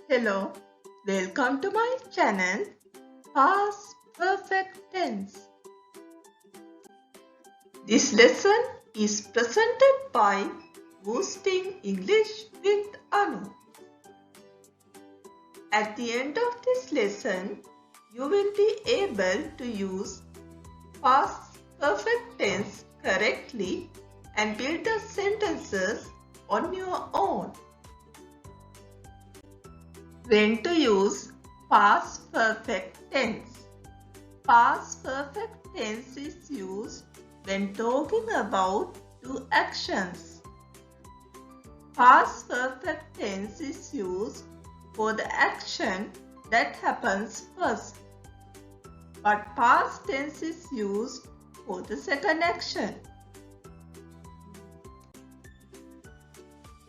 Hello, welcome to my channel Past Perfect Tense. This lesson is presented by Boosting English with Anu. At the end of this lesson, you will be able to use past perfect tense correctly and build the sentences on your own. When to use past perfect tense? Past perfect tense is used when talking about two actions. Past perfect tense is used for the action that happens first, but past tense is used for the second action.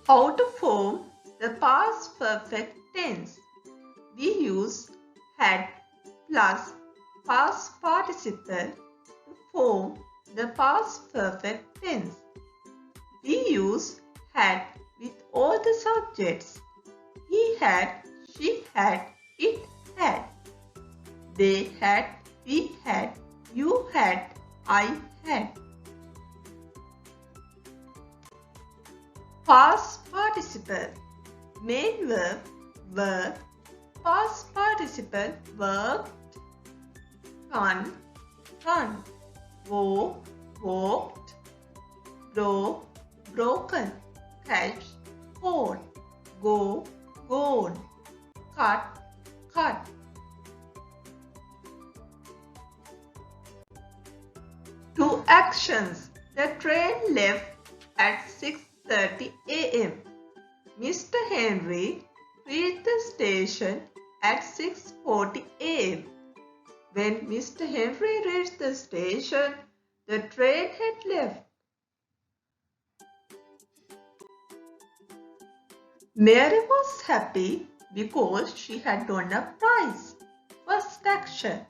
How to form the past perfect tense? We use had plus past participle to form the past perfect tense. We use had with all the subjects. He had, she had, it had. They had, we had, you had, I had. Past participle. Main verb, work. Past participle, worked. Run, run. Walk, walked. Broke, broken. Catch, caught. Go, gone. Cut, cut. Two actions. The train left at 6:30 a.m. Mr. Henry reached the station at 6:40 a.m. When Mr. Henry reached the station, the train had left. Mary was happy because she had won a prize. First action,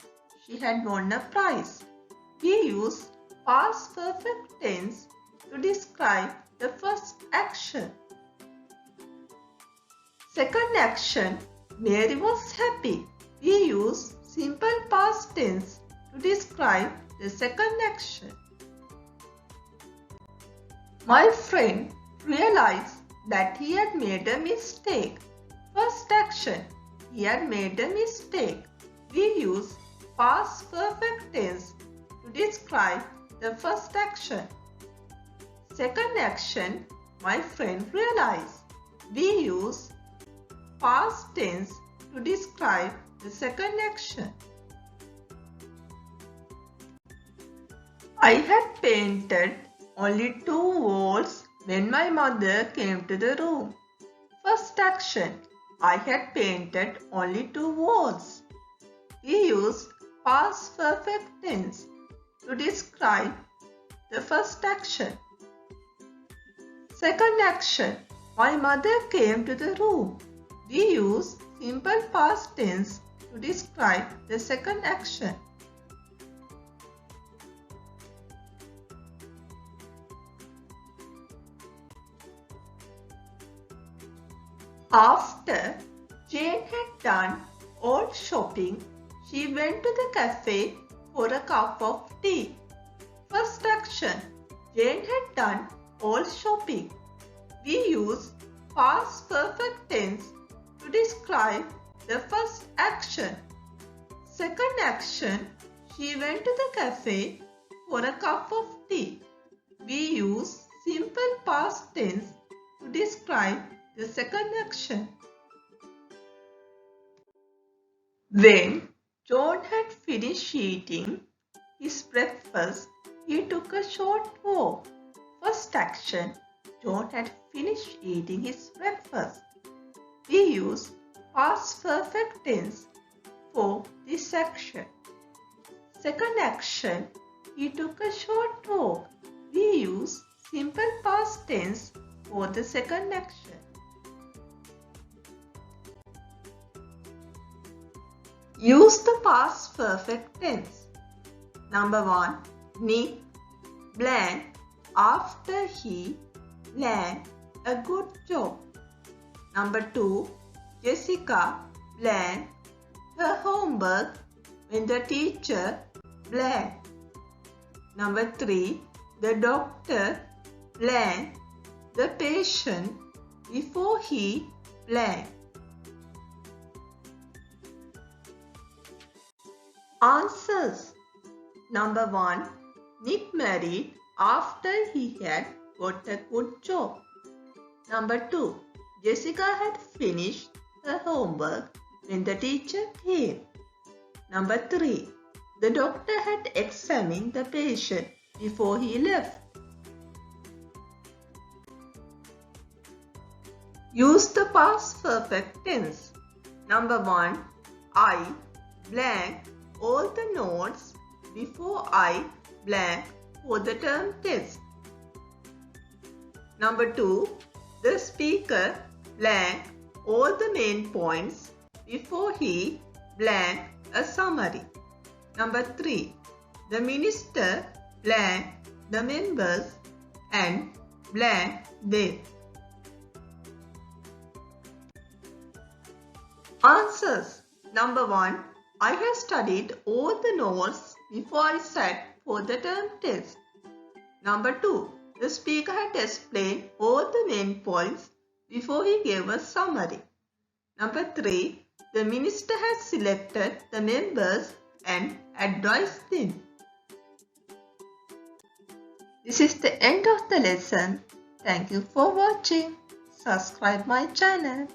she had won a prize. We use past perfect tense to describe the first action. Second action, Mary was happy. We use simple past tense to describe the second action. My friend realized that he had made a mistake. First action, he had made a mistake. We use past perfect tense to describe the first action. Second action, my friend realized. We use past tense to describe the second action. I had painted only 2 walls when my mother came to the room. First action, I had painted only 2 walls. We use past perfect tense to describe the first action. Second action, my mother came to the room. We use simple past tense to describe the second action. After Jane had done all shopping, she went to the cafe for a cup of tea. First action, Jane had done all shopping. We use past perfect tense to describe the first action. Second action, she went to the cafe for a cup of tea. We use simple past tense to describe the second action. When John had finished eating his breakfast, he took a short walk. First action, John had finished eating his breakfast. We use past perfect tense for this action. Second action, he took a short walk. We use simple past tense for the second action. Use the past perfect tense. Number 1. Nick blank after he land a good job. Number 2. Jessica blank her homework when the teacher blank. Number 3. The doctor blank the patient before he blank. Answers. Number 1. Nick married after he had got a good job. Number 2. Jessica had finished her homework when the teacher came. Number 3. The doctor had examined the patient before he left. Use the past perfect tense. Number 1. I blank all the notes before I blank for the term test. Number 2. The speaker blank all the main points before he blank a summary. Number 3. The minister blank the members and blank them. Answers. Number 1. I have studied all the notes before I sat for the term test. Number 2. The speaker had explained all the main points before he gave a summary. Number 3. The minister had selected the members and advised them. This is the end of the lesson. Thank you for watching. Subscribe my channel.